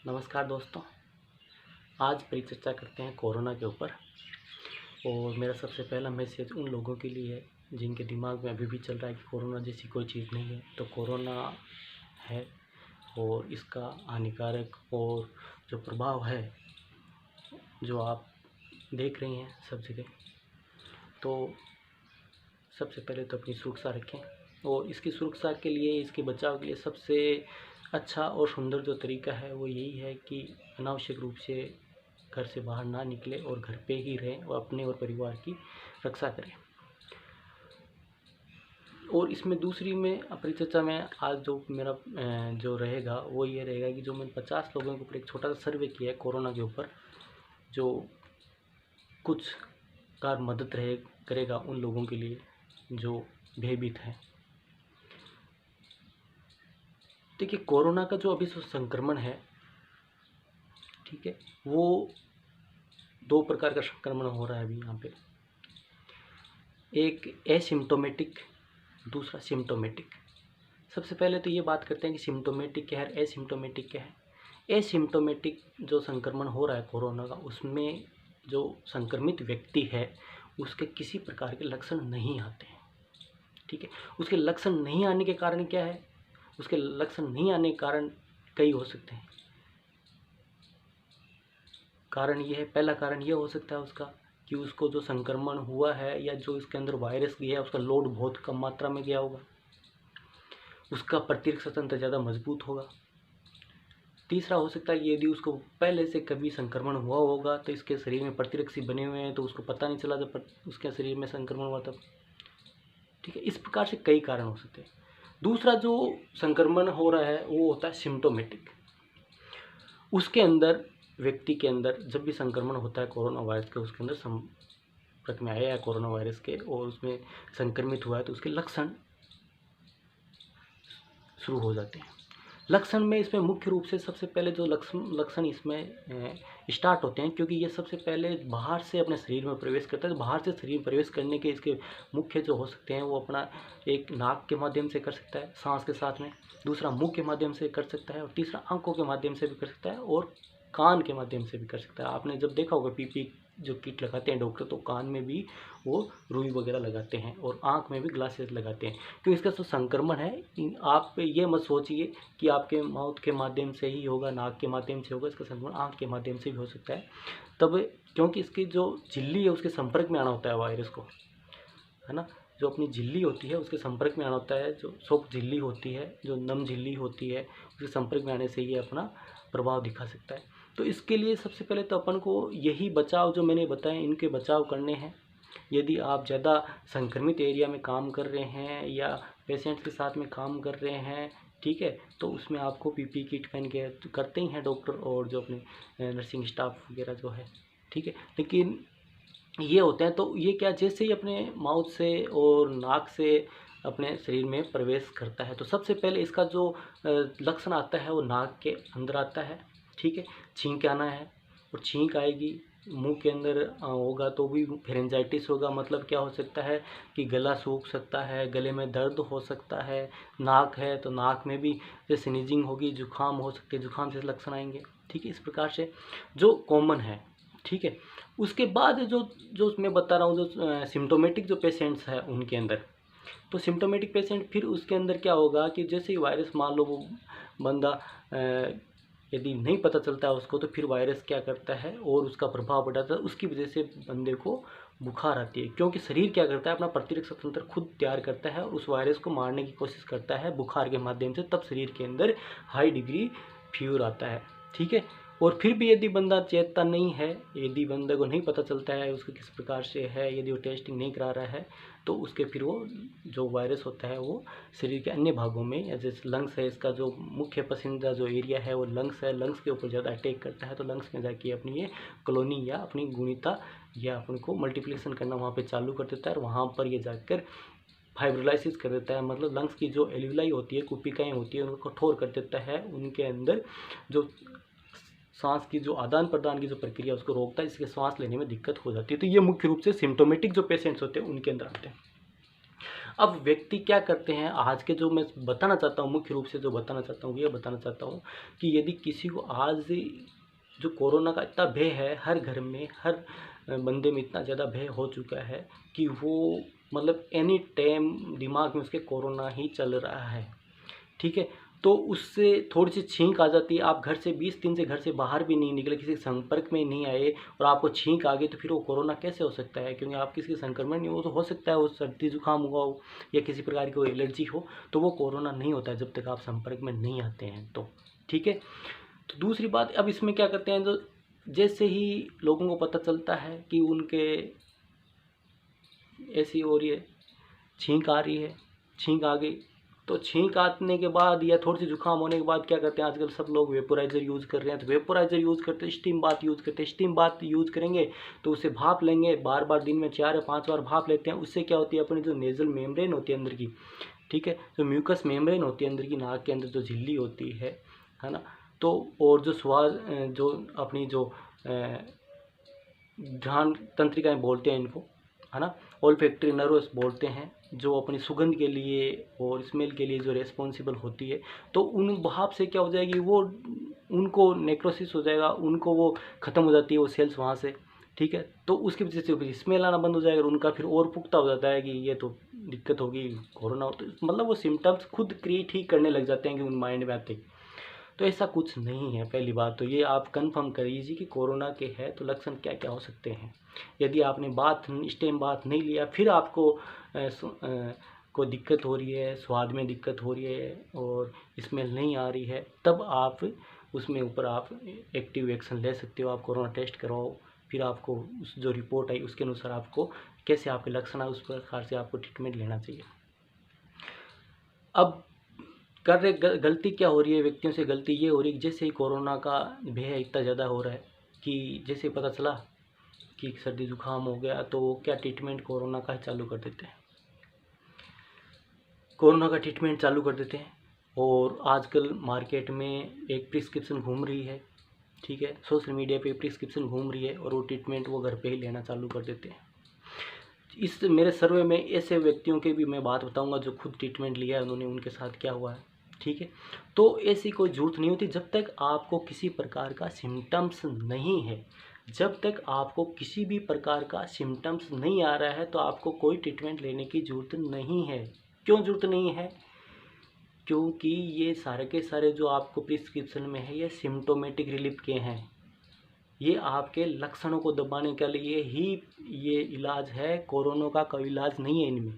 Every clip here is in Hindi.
नमस्कार दोस्तों। आज परिचर्चा करते हैं कोरोना के ऊपर। और मेरा सबसे पहला मैसेज उन लोगों के लिए है जिनके दिमाग में अभी भी चल रहा है कि कोरोना जैसी कोई चीज़ नहीं है। तो कोरोना है और इसका हानिकारक और जो प्रभाव है जो आप देख रही हैं सब जगह, तो सबसे पहले तो अपनी सुरक्षा रखें। और इसकी सुरक्षा के लिए, इसके बचाव के लिए सबसे अच्छा और सुंदर जो तरीका है वो यही है कि अनावश्यक रूप से घर से बाहर ना निकले और घर पे ही रहें और अपने और परिवार की रक्षा करें। और इसमें दूसरी में परिचर्चा में आज जो मेरा जो रहेगा वो ये रहेगा कि जो मैंने 50 लोगों के ऊपर एक छोटा सा सर्वे किया है कोरोना के ऊपर, जो कुछ कार मदद करेगा उन लोगों के लिए जो भयभीत हैं। देखिए, कोरोना का जो अभी संक्रमण है, ठीक है, वो 2 प्रकार का संक्रमण हो रहा है अभी यहाँ पे। एक एसिम्टोमेटिक, दूसरा सिम्टोमेटिक। सबसे पहले तो ये बात करते हैं कि सिम्टोमेटिक क्या है, एसिम्टोमेटिक क्या है। एसिम्टोमेटिक जो संक्रमण हो रहा है कोरोना का, उसमें जो संक्रमित व्यक्ति है उसके किसी प्रकार के लक्षण नहीं आते हैं, ठीक है। उसके लक्षण नहीं आने के कारण क्या है, उसके लक्षण नहीं आने के कारण कई हो सकते हैं। कारण ये है, पहला कारण ये हो सकता है उसका कि उसको जो संक्रमण हुआ है या जो इसके अंदर वायरस गया है उसका लोड बहुत कम मात्रा में गया होगा, उसका प्रतिरक्षा तंत्र ज़्यादा मजबूत होगा। तीसरा हो सकता है कि यदि उसको पहले से कभी संक्रमण हुआ होगा तो इसके शरीर में प्रतिरक्षी बने हुए हैं तो उसको पता नहीं चला जब उसके शरीर में संक्रमण हुआ तब, ठीक है। इस प्रकार से कई कारण हो सकते हैं। दूसरा जो संक्रमण हो रहा है वो होता है सिम्टोमेटिक। उसके अंदर, व्यक्ति के अंदर जब भी संक्रमण होता है कोरोना वायरस के, उसके अंदर संपर्क में आया है कोरोना वायरस के और उसमें संक्रमित हुआ है तो उसके लक्षण शुरू हो जाते हैं। लक्षण में इसमें मुख्य रूप से सबसे पहले जो लक्षण इसमें स्टार्ट होते हैं, क्योंकि ये सबसे पहले बाहर से अपने शरीर में प्रवेश करता है। तो बाहर से शरीर में प्रवेश करने के इसके मुख्य जो हो सकते हैं वो अपना एक नाक के माध्यम से कर सकता है सांस के साथ में, दूसरा मुंह के माध्यम से कर सकता है और तीसरा आंखों के माध्यम से भी कर सकता है और कान के माध्यम से भी कर सकता है। आपने जब देखा होगा पीपी जो किट लगाते हैं डॉक्टर, तो कान में भी वो रुई वगैरह लगाते हैं और आँख में भी ग्लासेस लगाते हैं। क्योंकि इसका जो संक्रमण है, आप ये मत सोचिए कि आपके माउथ के माध्यम से ही होगा, नाक के माध्यम से होगा। इसका संक्रमण आँख के माध्यम से भी हो सकता है तब, क्योंकि इसकी जो झिल्ली है उसके संपर्क में आना होता है वायरस को, है ना। जो अपनी झिल्ली होती है उसके संपर्क में आना होता है, जो सॉफ्ट झिल्ली होती है, जो नम झिल्ली होती है, उसके संपर्क में आने से ये अपना प्रभाव दिखा सकता है। तो इसके लिए सबसे पहले तो अपन को यही बचाव जो मैंने बताए इनके बचाव करने हैं। यदि आप ज़्यादा संक्रमित एरिया में काम कर रहे हैं या पेशेंट्स के साथ में काम कर रहे हैं, ठीक है, तो उसमें आपको पीपी किट पहन के करते ही हैं डॉक्टर और जो अपने नर्सिंग स्टाफ वगैरह जो है, ठीक है। लेकिन ये होते हैं तो ये क्या, जैसे ही अपने माउथ से और नाक से अपने शरीर में प्रवेश करता है तो सबसे पहले इसका जो लक्षण आता है वो नाक के अंदर आता है, ठीक है। छींक आना है और छींक आएगी, मुंह के अंदर होगा तो भी फेरेंजाइटिस होगा। मतलब क्या हो सकता है कि गला सूख सकता है, गले में दर्द हो सकता है। नाक है तो नाक में भी जैसे स्नीजिंग होगी, जुकाम हो सकती है, जुकाम से लक्षण आएंगे, ठीक है। इस प्रकार से जो कॉमन है, ठीक है। उसके बाद जो जो मैं बता रहा हूँ, जो सिम्टोमेटिक जो पेशेंट्स हैं उनके अंदर, तो सिम्टोमेटिक पेशेंट फिर उसके अंदर क्या होगा कि जैसे ही वायरस, मान लो वो बंदा यदि नहीं पता चलता है उसको, तो फिर वायरस क्या करता है और उसका प्रभाव बढ़ाता है। उसकी वजह से बंदे को बुखार आती है, क्योंकि शरीर क्या करता है, अपना प्रतिरक्षा तंत्र खुद तैयार करता है और उस वायरस को मारने की कोशिश करता है बुखार के माध्यम से। तब शरीर के अंदर हाई डिग्री फीवर आता है, ठीक है। और फिर भी यदि बंदा चेतता नहीं है, यदि बंदे को नहीं पता चलता है उसको किस प्रकार से है, यदि वो टेस्टिंग नहीं करा रहा है, तो उसके फिर वो जो वायरस होता है वो शरीर के अन्य भागों में, जैसे लंग्स है, इसका जो मुख्य पसंदीदा जो एरिया है वो लंग्स है, लंग्स के ऊपर ज़्यादा अटैक करता है। तो लंग्स में जाके अपनी ये कॉलोनी या अपनी गुणिता या अपन को मल्टीप्लिकेशन करना वहाँ पे चालू कर देता है और वहाँ पर ये जाकर फाइब्रोलाइसिस कर देता है। मतलब लंग्स की जो एल्विलाई होती है, कुपिकाएँ होती है, उनको कठोर कर देता है। उनके अंदर जो सांस की जो आदान प्रदान की जो प्रक्रिया उसको रोकता है, इसके सांस लेने में दिक्कत हो जाती है। तो ये मुख्य रूप से सिम्टोमेटिक जो पेशेंट्स होते हैं उनके अंदर आते हैं। अब व्यक्ति क्या करते हैं, आज के जो मैं बताना चाहता हूँ, मुख्य रूप से जो बताना चाहता हूँ, ये बताना चाहता हूँ कि यदि किसी को आज जो कोरोना का इतना भय है, हर घर में, हर बंदे में इतना ज़्यादा भय हो चुका है कि वो मतलब एनी टाइम दिमाग में उसके कोरोना ही चल रहा है, ठीक है। तो उससे थोड़ी सी छींक आ जाती है, आप घर से 20 दिन से घर से बाहर भी नहीं निकले, किसी संपर्क में नहीं आए और आपको छींक आ गई, तो फिर वो कोरोना कैसे हो सकता है? क्योंकि आप किसी के संक्रमण नहीं हो, तो हो सकता है वो सर्दी जुकाम हुआ हो या किसी प्रकार की कोई एलर्जी हो, तो वो कोरोना नहीं होता है जब तक आप संपर्क में नहीं आते हैं तो, ठीक है। तो दूसरी बात, अब इसमें क्या करते हैं, तो जैसे ही लोगों को पता चलता है कि उनके ऐसी हो रही है, छींक आ रही है, छींक आ गई, तो छींक आने के बाद या थोड़ी सी जुकाम होने के बाद क्या करते हैं, आजकल सब लोग वेपोराइज़र यूज़ कर रहे हैं, तो वेपोराइज़र यूज़ करते हैं, स्टीम बाथ यूज़ करते हैं। स्टीम बाथ यूज़ करेंगे तो उसे भाप लेंगे, बार बार दिन में 4 या 5 बार भाप लेते हैं। उससे क्या होती है, अपनी जो नेज़ल मेम्ब्रेन होती है अंदर की, ठीक है, जो म्यूकस मेम्ब्रेन होती है अंदर की, नाक के अंदर जो झिल्ली होती है ना, तो और जो श्वास जो अपनी जो घ्राण तंत्रिकाएँ बोलते हैं इनको, है ना, ओल्फैक्टरी नर्व्स बोलते हैं, जो अपनी सुगंध के लिए और स्मेल के लिए जो रिस्पॉन्सिबल होती है, तो उन भाप से क्या हो जाएगी, वो उनको नेक्रोसिस हो जाएगा, उनको वो ख़त्म हो जाती है वो सेल्स वहाँ से, ठीक है। तो उसकी वजह से स्मेल आना बंद हो जाएगा और उनका फिर और पुख्ता हो जाता है कि ये तो दिक्कत होगी, कोरोना हो, तो मतलब वो सिम्टम्स खुद क्रिएट ही करने लग जाते हैं कि उन माइंड में आते। तो ऐसा कुछ नहीं है। पहली बात तो ये आप कंफर्म कर लीजिए कि कोरोना के है तो लक्षण क्या क्या हो सकते हैं। यदि आपने स्टेम बाथ नहीं लिया, फिर आपको कोई दिक्कत हो रही है, स्वाद में दिक्कत हो रही है और स्मेल नहीं आ रही है, तब आप उसमें ऊपर आप एक्टिव एक्शन ले सकते हो। आप कोरोना टेस्ट करवाओ, फिर आपको उस जो रिपोर्ट आई उसके अनुसार आपको कैसे आपके लक्षण आए, उस प्रकार से आपको ट्रीटमेंट लेना चाहिए। अब गलती क्या हो रही है व्यक्तियों से, गलती ये हो रही है कि जैसे ही कोरोना का भय इतना ज़्यादा हो रहा है कि जैसे पता चला कि सर्दी जुकाम हो गया तो क्या ट्रीटमेंट कोरोना का ही चालू कर देते हैं, कोरोना का ट्रीटमेंट चालू कर देते हैं। और आजकल मार्केट में एक प्रिस्क्रिप्शन घूम रही है, ठीक है, सोशल मीडिया पे प्रिस्क्रिप्शन घूम रही है और वो ट्रीटमेंट वो घर पे ही लेना चालू कर देते हैं। इस मेरे सर्वे में ऐसे व्यक्तियों के भी मैं बात बताऊंगा जो खुद ट्रीटमेंट लिया है उन्होंने, उनके साथ क्या हुआ है, ठीक है। तो ऐसी कोई ज़रूरत नहीं होती जब तक आपको किसी प्रकार का सिम्टम्स नहीं है, जब तक आपको किसी भी प्रकार का सिम्टम्स नहीं आ रहा है तो आपको कोई ट्रीटमेंट लेने की ज़रूरत नहीं है। क्यों ज़रूरत नहीं है? क्योंकि ये सारे के सारे जो आपको प्रिस्क्रिप्शन में है ये सिम्टोमेटिक रिलीफ के हैं, ये आपके लक्षणों को दबाने के लिए ही ये इलाज है, कोरोना का कोई इलाज नहीं है इनमें,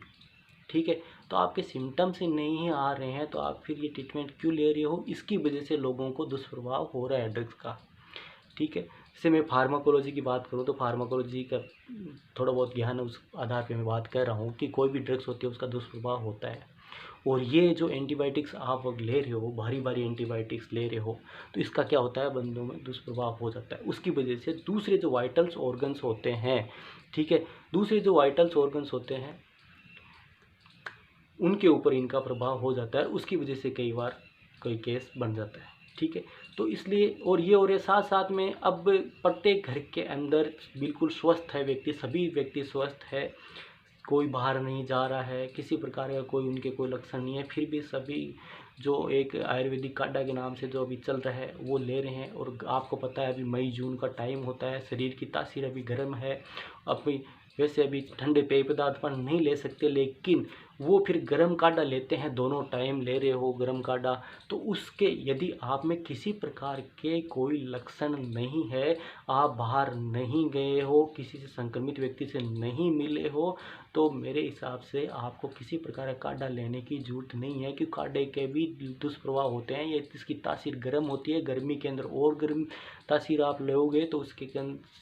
ठीक है। तो आपके सिम्टम्स ही नहीं आ रहे हैं तो आप फिर ये ट्रीटमेंट क्यों ले रहे हो, इसकी वजह से लोगों को दुष्प्रभाव हो रहा है ड्रग्स का, ठीक है। जैसे मैं फार्माकोलॉजी की बात करूँ तो फार्माकोलॉजी का थोड़ा बहुत ज्ञान उस आधार पे मैं बात कर रहा हूँ कि कोई भी ड्रग्स होती है उसका दुष्प्रभाव होता है। और ये जो एंटीबायोटिक्स आप ले रहे हो, भारी भारी एंटीबायोटिक्स ले रहे हो, तो इसका क्या होता है, बंदों में दुष्प्रभाव हो जाता है। उसकी वजह से दूसरे जो वाइटल्स ऑर्गन्स होते हैं, ठीक है, दूसरे जो वाइटल्स ऑर्गन्स होते हैं उनके ऊपर इनका प्रभाव हो जाता है। उसकी वजह से कई बार कोई केस बन जाता है, ठीक है। तो इसलिए और ये और ये साथ साथ में अब प्रत्येक घर के अंदर बिल्कुल स्वस्थ है व्यक्ति, सभी व्यक्ति स्वस्थ है, कोई बाहर नहीं जा रहा है, किसी प्रकार का कोई उनके कोई लक्षण नहीं है, फिर भी सभी जो एक आयुर्वेदिक काढ़ा के नाम से जो अभी चल रहा है वो ले रहे हैं। और आपको पता है अभी मई जून का टाइम होता है, शरीर की तासीर अभी गर्म है, अभी वैसे अभी ठंडे पेय पदार्थ पर नहीं ले सकते, लेकिन वो फिर गर्म काढ़ा लेते हैं, दोनों टाइम ले रहे हो गर्म काढ़ा। तो उसके यदि आप में किसी प्रकार के कोई लक्षण नहीं है, आप बाहर नहीं गए हो, किसी से संक्रमित व्यक्ति से नहीं मिले हो, तो मेरे हिसाब से आपको किसी प्रकार का काढ़ा लेने की ज़रूरत नहीं है। क्योंकि काढ़े के भी दुष्प्रभाव होते हैं, ये इसकी तासीर गर्म होती है, गर्मी के अंदर और गर्म तासीर आप लोगे तो उसके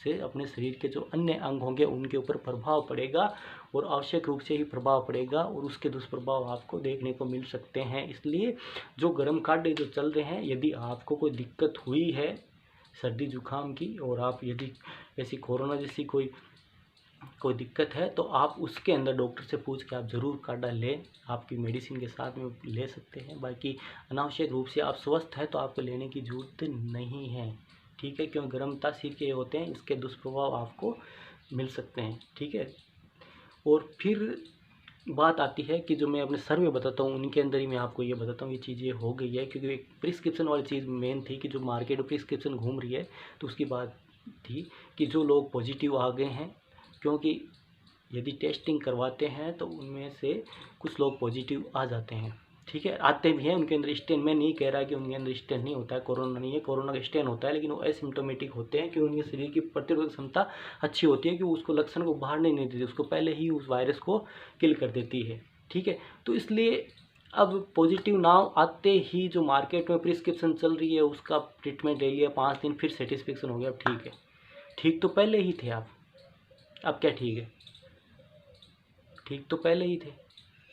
से अपने शरीर के जो अन्य अंग होंगे उनके ऊपर प्रभाव पड़ेगा और आवश्यक रूप से ही प्रभाव पड़ेगा और उसके दुष्प्रभाव आपको देखने को मिल सकते हैं। इसलिए जो गर्म काढ़े जो चल रहे हैं, यदि आपको कोई दिक्कत हुई है सर्दी जुकाम की और आप यदि ऐसी कोरोना जैसी कोई दिक्कत है तो आप उसके अंदर डॉक्टर से पूछ के आप ज़रूर काढ़ा लें, आपकी मेडिसिन के साथ में ले सकते हैं। बाकी अनावश्यक रूप से आप स्वस्थ हैं तो आपको लेने की ज़रूरत नहीं है, ठीक है। क्यों, गर्म तासीर के होते हैं, इसके दुष्प्रभाव आपको मिल सकते हैं, ठीक है। और फिर बात आती है कि जो मैं अपने सर्वे बताता हूँ उनके अंदर ही मैं आपको ये बताता हूँ ये चीज़ ये हो गई है, क्योंकि एक प्रिस्क्रिप्शन वाली चीज़ मेन थी कि जो मार्केट में प्रिस्क्रिप्शन घूम रही है, तो उसकी बात थी कि जो लोग पॉजिटिव आ गए हैं, क्योंकि यदि टेस्टिंग करवाते हैं तो उनमें से कुछ लोग पॉजिटिव आ जाते हैं, ठीक है, आते भी हैं, उनके अंदर स्टेन, मैं नहीं कह रहा कि उनके अंदर स्टेन नहीं होता है, कोरोना नहीं है, कोरोना का स्टेन होता है, लेकिन वो एसिम्टोमेटिक होते हैं कि उनके शरीर की प्रतिरोधक क्षमता अच्छी होती है कि उसको लक्षण को बाहर नहीं देती, उसको पहले ही उस वायरस को किल कर देती है, ठीक है। तो इसलिए अब पॉजिटिव नाव आते ही जो मार्केट में प्रिस्क्रिप्शन चल रही है उसका ट्रीटमेंट ले लिया, 5 दिन फिर सेटिस्फेक्शन हो गया, अब ठीक है, ठीक तो पहले ही थे आप, अब क्या ठीक है, ठीक तो पहले ही थे,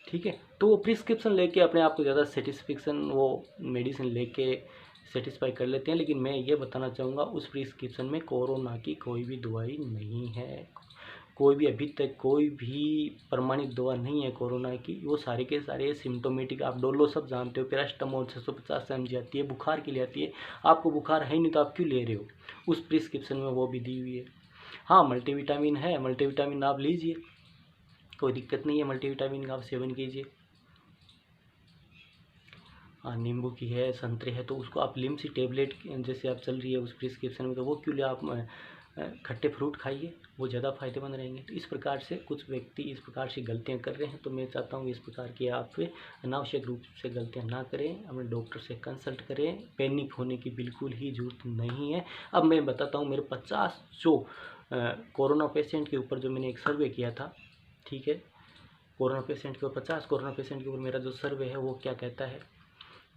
ठीक है। तो वो प्रिस्क्रिप्शन लेके अपने आप को ज़्यादा सेटिस्फेक्शन, वो मेडिसिन लेके सेटिस्फाई कर लेते हैं, लेकिन मैं ये बताना चाहूँगा उस प्रिस्क्रिप्शन में कोरोना की कोई भी दवाई नहीं है, कोई भी अभी तक कोई भी प्रमाणित दवा नहीं है कोरोना की, वो सारे के सारे सिम्टोमेटिक, आप डोलो सब जानते हो, पैरास्टामोल 650 mg आती है, बुखार के लिए आती है, आपको बुखार है नहीं तो आप क्यों ले रहे हो, उस प्रिस्क्रिप्शन में वो भी दी हुई है। हाँ मल्टीविटामिन है, मल्टीविटामिन आप लीजिए, कोई दिक्कत नहीं है, मल्टीविटामिन का आप सेवन कीजिए। हाँ नींबू की है, संतरे है, तो उसको आप लिम्सी टेबलेट जैसे आप चल रही है उस प्रिस्क्रिप्शन में, तो वो क्यों ले, आप खट्टे फ्रूट खाइए, वो ज़्यादा फायदेमंद रहेंगे। तो इस प्रकार से कुछ व्यक्ति इस प्रकार से गलतियां कर रहे हैं, तो मैं चाहता हूँ इस प्रकार की आप अनावश्यक रूप से गलतियां ना करें, अपने डॉक्टर से कंसल्ट करें, पैनिक होने की बिल्कुल ही जरूरत नहीं है। अब मैं बताता हूँ मेरे 50 जो कोरोना पेशेंट के ऊपर जो मैंने एक सर्वे किया था, ठीक है, कोरोना पेशेंट के ऊपर 50 कोरोना पेशेंट के ऊपर मेरा जो सर्वे है वो क्या कहता है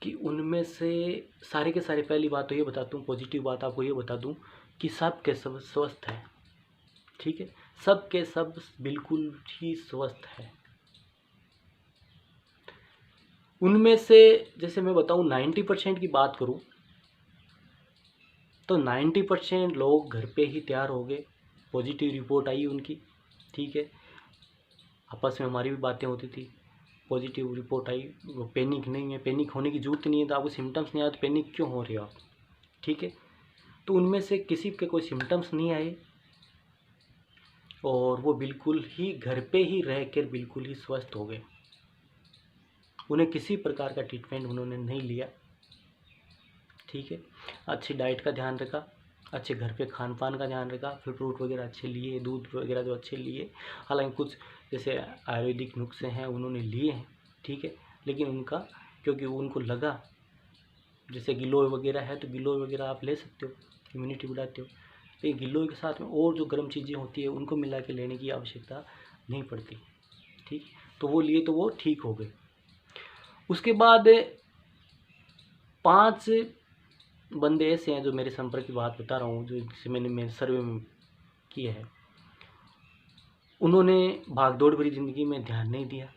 कि उनमें से सारे के सारे, पहली बात तो ये बताता हूँ, पॉजिटिव बात आपको ये बता दूँ कि सब के सब स्वस्थ है, ठीक है, सब के सब बिल्कुल ही स्वस्थ है। उनमें से जैसे मैं बताऊँ 90% की बात करूँ तो 90% लोग घर पे ही तैयार हो गए, पॉजिटिव रिपोर्ट आई उनकी, ठीक है, आपस में हमारी भी बातें होती थी, पॉजिटिव रिपोर्ट आई, वो पैनिक नहीं है, पैनिक होने की जरूरत नहीं है, तो आपको सिम्टम्स नहीं आए तो पैनिक क्यों हो रहे हो आप, ठीक है। तो उनमें से किसी के कोई सिम्टम्स नहीं आए और वो बिल्कुल ही घर पे ही रह कर बिल्कुल ही स्वस्थ हो गए, उन्हें किसी प्रकार का ट्रीटमेंट उन्होंने नहीं लिया, ठीक है, अच्छी डाइट का ध्यान रखा, अच्छे घर पे खान पान का ध्यान रखा, फिर फ्रूट वगैरह अच्छे लिए, दूध वगैरह जो अच्छे लिए, हालांकि कुछ जैसे आयुर्वेदिक नुस्खे हैं उन्होंने लिए हैं, ठीक है, लेकिन उनका क्योंकि उनको लगा जैसे गिलोय वगैरह है तो गिलोय वगैरह आप ले सकते हो, इम्यूनिटी बढ़ाते हो, लेकिन गिलोय के साथ में और जो गर्म चीज़ें होती है उनको मिला के लेने की आवश्यकता नहीं पड़ती, ठीक, तो वो लिए तो वो ठीक हो गए। उसके बाद 5 बंदे ऐसे हैं जो मेरे संपर्क की बात बता रहा हूँ, जो जिसे मैंने मेरे सर्वे में किया है, उन्होंने भागदौड़ भरी ज़िंदगी में ध्यान नहीं दिया,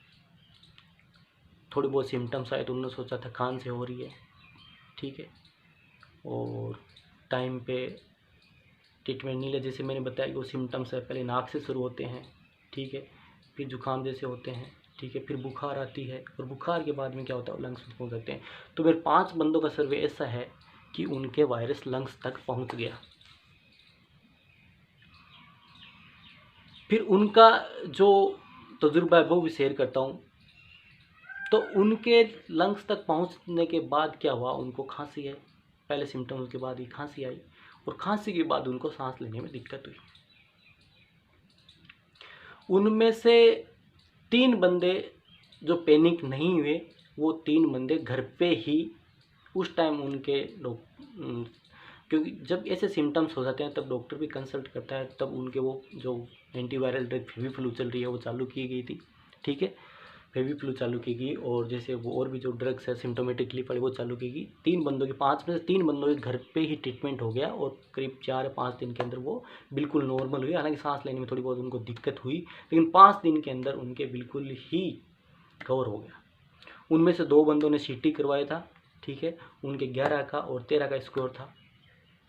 थोड़ी बहुत सिम्टम्स आए तो उन्होंने सोचा थकान से हो रही है, ठीक है, और टाइम पे ट्रीटमेंट नहीं लिया, जैसे मैंने बताया कि वो सिम्टम्स है पहले नाक से शुरू होते हैं, ठीक है, फिर जुकाम जैसे होते हैं, ठीक है, फिर बुखार आती है, और बुखार के बाद में क्या होता है लंग्स में पहुँच जाते हैं। तो मेरे 5 बंदों का सर्वे ऐसा है कि उनके वायरस लंग्स तक पहुँच गया, फिर उनका जो तजुर्बा है वो भी शेयर करता हूँ। तो उनके लंग्स तक पहुँचने के बाद क्या हुआ, उनको खांसी है, पहले सिम्टम्स के बाद ही खांसी आई, और खांसी के बाद उनको सांस लेने में दिक्कत हुई। उनमें से 3 बंदे जो पैनिक नहीं हुए, वो 3 बंदे घर पे ही उस टाइम उनके क्योंकि जब ऐसे सिम्टम्स हो जाते हैं तब डॉक्टर भी कंसल्ट करता है, तब उनके वो जो एंटीवायरल ड्रग फेविफ्लू चल रही है वो चालू की गई थी, ठीक है, फेविफ्लू चालू की गई, और जैसे वो और भी जो ड्रग्स है सिम्टोमेटिकली पड़े वो चालू की गई। 3 बंदों के 5 में से 3 बंदों के घर पे ही ट्रीटमेंट हो गया और करीब 4 या 5 दिन के अंदर वो बिल्कुल नॉर्मल हुई, हालांकि सांस लेने में थोड़ी बहुत उनको दिक्कत हुई, लेकिन 5 दिन के अंदर उनके बिल्कुल ही कवर हो गया। उनमें से 2 बंदों ने CT करवाया था, ठीक है, उनके 11 का और 13 का स्कोर था,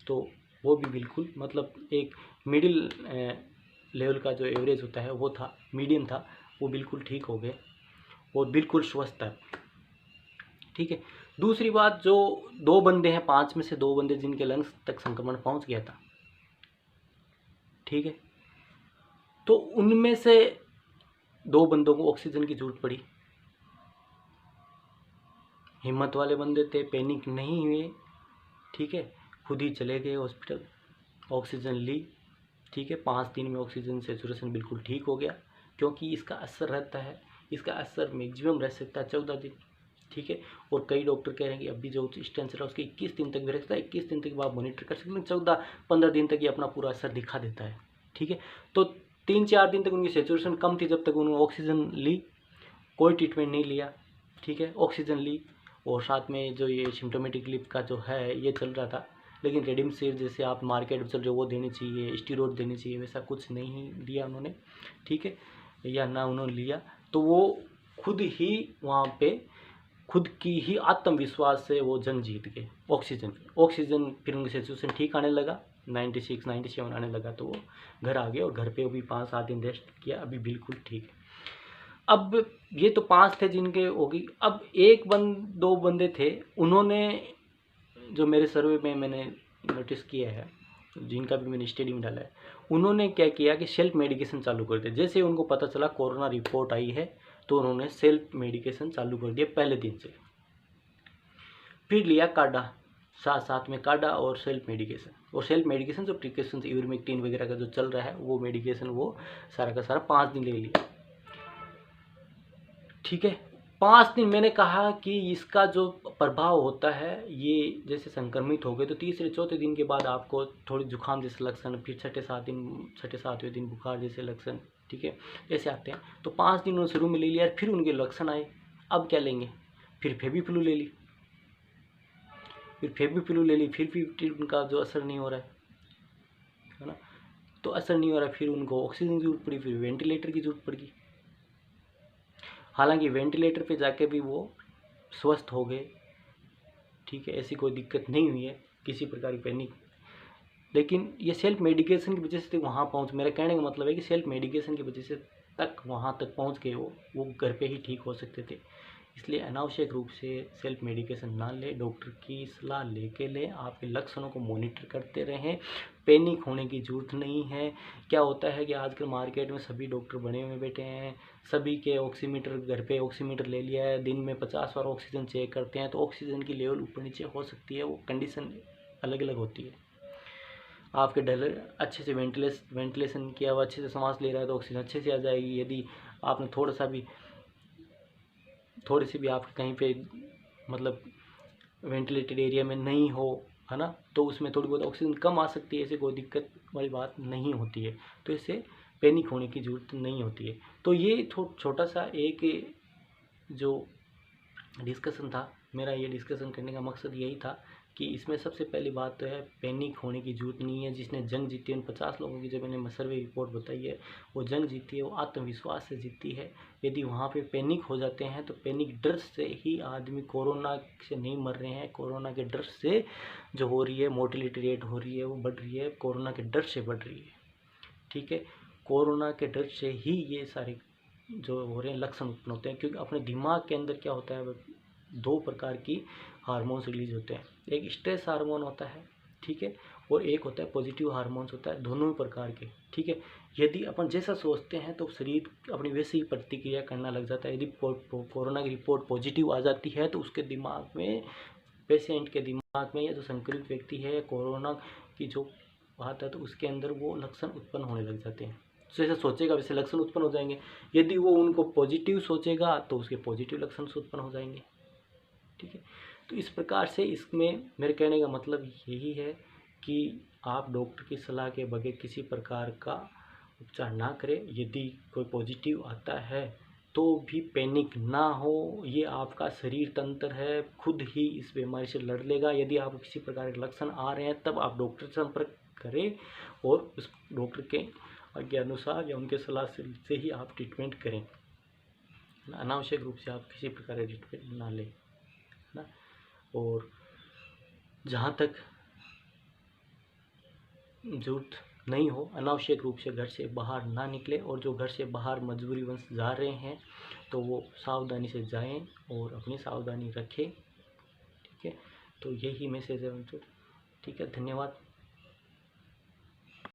तो वो भी बिल्कुल मतलब एक मिडिल लेवल का जो एवरेज होता है वो था, मीडियम था, वो बिल्कुल ठीक हो गए और बिल्कुल स्वस्थ था, ठीक है। दूसरी बात, जो 2 बंदे हैं, 5 में से 2 बंदे जिनके लंग्स तक संक्रमण पहुंच गया था, ठीक है, तो उनमें से 2 बंदों को ऑक्सीजन की ज़रूरत पड़ी। हिम्मत वाले बंदे थे, पैनिक नहीं हुए, ठीक है, खुद ही चले गए हॉस्पिटल, ऑक्सीजन ली, ठीक है। 5 दिन में ऑक्सीजन सेचुरेशन बिल्कुल ठीक हो गया, क्योंकि इसका असर रहता है, इसका असर मैक्सिमम रह सकता है 14 दिन, ठीक है। और कई डॉक्टर कह रहे हैं कि अभी जो स्टेंट चल रहा है उसके 21 दिन तक भी रह सकता है, 21 दिन तक आप मॉनिटर कर सकते हैं, 14-15 दिन तक ये अपना पूरा असर दिखा देता है, ठीक है। तो 3-4 दिन तक उनकी सेचुरेशन कम थी, जब तक उन्होंने ऑक्सीजन ली, कोई ट्रीटमेंट नहीं लिया, ठीक है, ऑक्सीजन ली, और साथ में जो ये सिम्टोमेटिक रिलीफ का जो है ये चल रहा था। लेकिन रेमडेसिविर जैसे आप मार्केट में चल रहे हो वो देनी चाहिए, स्टीरॉयड देनी चाहिए, वैसा कुछ नहीं दिया उन्होंने, ठीक है, या ना उन्होंने लिया। तो वो खुद ही वहाँ पे खुद की ही आत्मविश्वास से वो जंग जीत गए ऑक्सीजन फिर उनकी सिचुएशन ठीक आने लगा, 96-97 आने लगा, तो वो घर आ गए और घर पे अभी 5-7 दिन रेस्ट किया, अभी बिल्कुल ठीक है। अब ये तो 5 थे जिनके होगी। अब 2 बंदे थे, उन्होंने जो मेरे सर्वे में मैंने नोटिस किया है, जिनका भी मैंने स्टडी में डाला है, उन्होंने क्या किया कि सेल्फ मेडिकेशन चालू कर दिया। जैसे उनको पता चला कोरोना रिपोर्ट आई है तो उन्होंने सेल्फ मेडिकेशन चालू कर दिया पहले दिन से। फिर लिया काढ़ा, साथ में काढ़ा और सेल्फ मेडिकेशन जो प्रिकॉशन इवर्मेक्टिन वगैरह का जो चल रहा है वो मेडिकेशन, वो सारा का सारा 5 दिन ले लिया, ठीक है। 5 दिन मैंने कहा कि इसका जो प्रभाव होता है, ये जैसे संक्रमित हो गए तो तीसरे चौथे दिन के बाद आपको थोड़ी जुकाम जैसे लक्षण, फिर छठे सातवें दिन बुखार जैसे लक्षण, ठीक है, ऐसे आते हैं। तो 5 दिन उन्होंने शुरू में ले लिया, फिर उनके लक्षण आए, अब क्या लेंगे, फिर फेविफ्लू ले ली, फिर भी उनका जो असर नहीं हो रहा है ना, तो असर नहीं हो रहा, फिर उनको ऑक्सीजन की जरूरत पड़ी, फिर वेंटिलेटर की जरूरत पड़ी। हालांकि वेंटिलेटर पे जाके भी वो स्वस्थ हो गए, ठीक है, ऐसी कोई दिक्कत नहीं हुई है, किसी प्रकार की पैनिक। लेकिन ये सेल्फ मेडिकेशन की वजह से वहाँ पहुँच, मेरा कहने का मतलब है कि सेल्फ मेडिकेशन की वजह से तक वहाँ तक पहुँच गए वो घर पे ही ठीक हो सकते थे। इसलिए अनावश्यक रूप से सेल्फ मेडिकेशन ना लें, डॉक्टर की सलाह लेके लें, आपके लक्षणों को मॉनिटर करते रहें, पैनिक होने की ज़रूरत नहीं है। क्या होता है कि आजकल मार्केट में सभी डॉक्टर बने हुए बैठे हैं, सभी के ऑक्सीमीटर, घर पे ऑक्सीमीटर ले लिया है, दिन में 50 बार ऑक्सीजन चेक करते हैं, तो ऑक्सीजन की लेवल ऊपर नीचे हो सकती है, वो कंडीशन अलग अलग होती है। आपके डलर अच्छे से वेंटिलेशन किया हुआ, अच्छे से सांस ले रहा है तो ऑक्सीजन अच्छे से आ जाएगी। यदि आपने थोड़ी सी भी आपके कहीं पे मतलब वेंटिलेटेड एरिया में नहीं हो, है ना, तो उसमें थोड़ी बहुत ऑक्सीजन कम आ सकती है, ऐसे कोई दिक्कत वाली बात नहीं होती है, तो इससे पैनिक होने की ज़रूरत नहीं होती है। तो ये छोटा सा एक जो डिस्कशन था मेरा, ये डिस्कशन करने का मकसद यही था कि इसमें सबसे पहली बात तो है पैनिक होने की ज़रूरत नहीं है। जिसने जंग जीती है, उन 50 लोगों की जो मैंने सर्वे रिपोर्ट बताई है, वो जंग जीती है, वो आत्मविश्वास से जीती है। यदि वहाँ पे पैनिक हो जाते हैं तो पैनिक डर से ही आदमी कोरोना से नहीं मर रहे हैं, कोरोना के डर से जो हो रही है मोर्टेलिटी रेट हो रही है वो बढ़ रही है, कोरोना के डर से बढ़ रही है, ठीक है। कोरोना के डर से ही ये सारे जो हो रहे हैं लक्षण उत्पन्न होते हैं, क्योंकि अपने दिमाग के अंदर क्या होता है, 2 प्रकार की हार्मोन्स रिलीज होते हैं, एक स्ट्रेस हार्मोन होता है, ठीक है, और एक होता है पॉजिटिव हार्मोन्स होता है, दोनों प्रकार के, ठीक है। यदि अपन जैसा सोचते हैं तो शरीर अपनी वैसे ही प्रतिक्रिया करना लग जाता है। यदि कोरोना की रिपोर्ट पॉजिटिव आ जाती है तो उसके दिमाग में, पेशेंट के दिमाग में, या जो संक्रमित व्यक्ति है कोरोना की जो बात है तो उसके अंदर वो लक्षण उत्पन्न होने लग जाते हैं। जैसे सोचेगा वैसे लक्षण उत्पन्न हो जाएंगे। यदि वो उनको पॉजिटिव सोचेगा तो उसके पॉजिटिव लक्षण उत्पन्न हो जाएंगे, ठीक है। तो इस प्रकार से इसमें मेरे कहने का मतलब यही है कि आप डॉक्टर की सलाह के बगैर किसी प्रकार का उपचार ना करें। यदि कोई पॉजिटिव आता है तो भी पैनिक ना हो, ये आपका शरीर तंत्र है, खुद ही इस बीमारी से लड़ लेगा। यदि आप किसी प्रकार के लक्षण आ रहे हैं तब आप डॉक्टर से संपर्क करें और उस डॉक्टर के अनुसार या उनके सलाह से ही आप ट्रीटमेंट करें। अनावश्यक रूप से आप किसी प्रकार का ट्रीटमेंट ना लें, है ना। और जहाँ तक जरूरत नहीं हो, अनावश्यक रूप से घर से बाहर ना निकले, और जो घर से बाहर मजबूरीवश जा रहे हैं तो वो सावधानी से जाएं और अपनी सावधानी रखें, ठीक है। तो यही मैसेज है उनको, ठीक है। धन्यवाद।